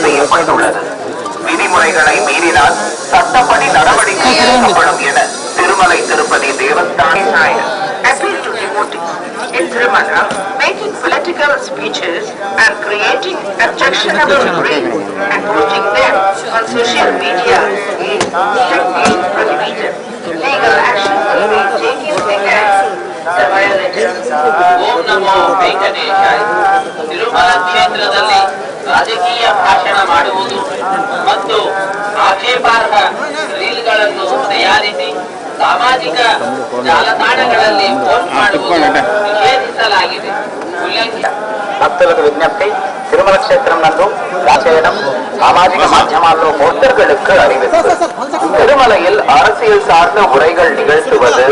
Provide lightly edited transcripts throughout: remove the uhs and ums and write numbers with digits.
செய்யப்பட்டுள்ளது. விதிமுறைகளை மீறினால் சட்டப்படி நடவடிக்கை எடுக்கப்படும் என Thirumalai Tirupati Devasthanam in Tirumala, making political speeches and creating objectionable reels and posting them on social media is strictly prohibited. Legal action will be taken against the violators. ಓಂ ನಮೋ ವೆಂಕಟೇಶಾಯ. ತಿರುಮಲ ಕ್ಷೇತ್ರದಲ್ಲಿ ರಾಜಕೀಯ ಭಾಷಣ ಮಾಡುವುದು ಮತ್ತು ಆಕ್ಷೇಪಾರ್ಹ ರೀಲ್ಗಳನ್ನು ತಯಾರಿಸಿ ಸಾಮಾಜಿಕ ಜಾಲತಾಣಗಳಲ್ಲಿ ಪೋಸ್ಟ್ ಮಾಡುವುದು నిషేధించలాಗಿದೆ. భక్తులకు విజ్ఞప్తి, తిరుమల క్షేత్రం నందు రాసేయడం సామాజిక మాధ్యమాల్లో పోస్టர்களுக்கு அறிவிப்பு. திருமலையில் அரசியல் சார்ந்த உரைகள் நிகழ்த்துவது,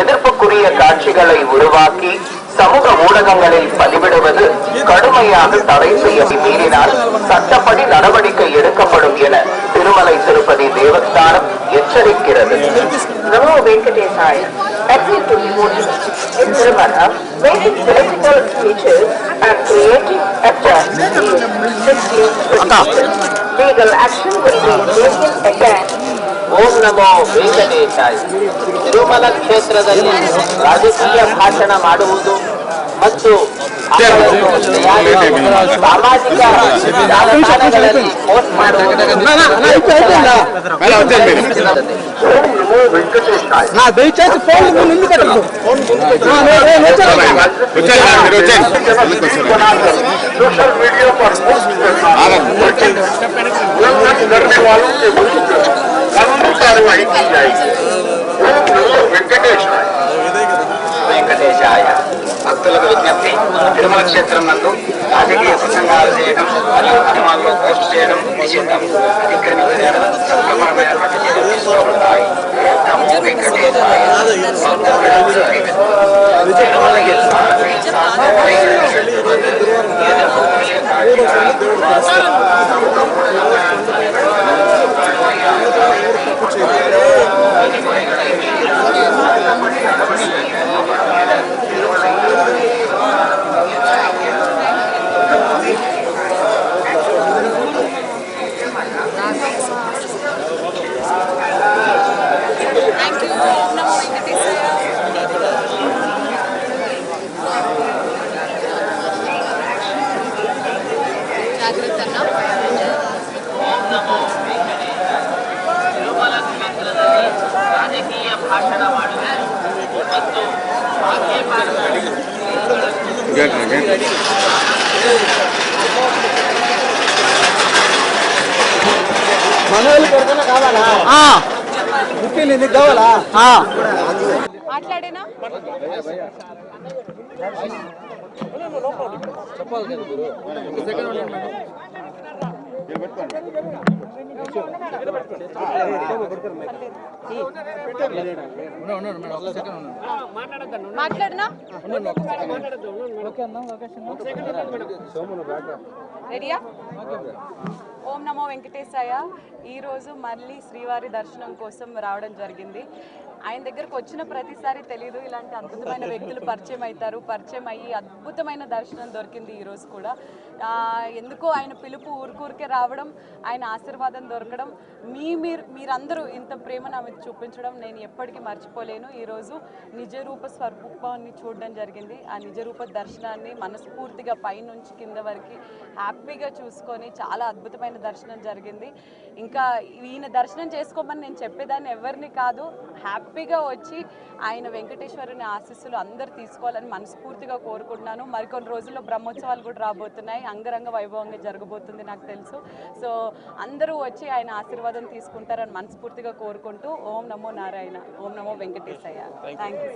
எதிர்ப்புக்குரிய காட்சிகளை உருவாக்கி சமூக ஊடகங்களில் பதிவிடுவது கடுமையாக தடை செய்ய மீறினால் சட்டப்படி நடவடிக்கை எடுக்கப்படும் என திருமலை திருப்பதி தேவஸ்தானம் எச்சரிக்கிறது. நமோ வெங்கடேசாய. Appeal to devotees in Tirumala, making political speeches and creating objectionable legal action will be taken against. ಓಂ ನಮೋ ವೆಂಕಟೇಶಾಯ. ತಿರುಮಲ ಕ್ಷೇತ್ರದಲ್ಲಿ ರಾಜಕೀಯ ಭಾಷಣ ಮಾಡುವುದು ಮತ್ತು ಸಾಮಾಜಿಕ ಜಾಲತಾಣಗಳಲ್ಲಿ ಪೋಸ್ಟ್ ಮಾಡುವುದು सोशल मीडिया पर पोस्ट करने वालों के विरुद्ध कानूनी कार्रवाई की जाएगी. వెంకటేశాయ. భక్తులకు విజ్ఞప్తి, తిరుమల క్షేత్రం నందు రాజకీయ ప్రసంగాలు చేయడం మరియు సినిమాల్లో పోస్ట్ చేయడం నిషిద్ధం. అతిక్రమించడం చట్టపరమైనటువంటి చర్యలు తీసుకోబడతాయి. నమో వెంకటేశాయ. ತಿರುಮಲ ಕ್ಷೇತ್ರದಲ್ಲಿ ರಾಜಕೀಯ ಭಾಷಣ ಮಾಡುವುದು ಮತ್ತು ಆಕ್ಷೇಪಾರ್ಹ మనోళ్ళు కొడుకున్నా కావాలా? ముఖ్యులు నీకు కావాలా? మాట్లాడేనా? చెప్పాలి కదా గురు. మాట్లాడనా? రెడీయా? ఓం నమో వెంకటేశాయ. ఈరోజు మళ్ళీ శ్రీవారి దర్శనం కోసం రావడం జరిగింది. ఆయన దగ్గరకు వచ్చిన ప్రతిసారి తెలియదు ఇలాంటి అద్భుతమైన వ్యక్తులు పరిచయం అవుతారు. పరిచయం అయ్యి అద్భుతమైన దర్శనం దొరికింది ఈరోజు కూడా. ఎందుకో ఆయన పిలుపు ఊరికే రావడం, ఆయన ఆశీర్వాదం దొరకడం, మీరందరూ ఇంత ప్రేమ నా మీద చూపించడం నేను ఎప్పటికీ మర్చిపోలేను. ఈరోజు నిజరూప స్వరూపాన్ని చూడడం జరిగింది. ఆ నిజరూప దర్శనాన్ని మనస్ఫూర్తిగా పైనుంచి కింద వరకు హ్యాపీగా చూసుకొని చాలా అద్భుతమైన దర్శనం జరిగింది. ఇంకా ఈయన దర్శనం చేసుకోమని నేను చెప్పేదాన్ని ఎవరిని కాదు, హ్యాపీగా వచ్చి ఆయన వెంకటేశ్వరుని ఆశీస్సులు అందరూ తీసుకోవాలని మనస్ఫూర్తిగా కోరుకుంటున్నాను. మరికొన్ని రోజుల్లో బ్రహ్మోత్సవాలు కూడా రాబోతున్నాయి. అంగరంగ వైభవంగా జరగబోతుంది నాకు తెలుసు. సో అందరూ వచ్చి ఆయన ఆశీర్వాదం తీసుకుంటారని మనస్ఫూర్తిగా కోరుకుంటూ ఓం నమో నారాయణ, ఓం నమో వెంకటేశయ్య. Thank you.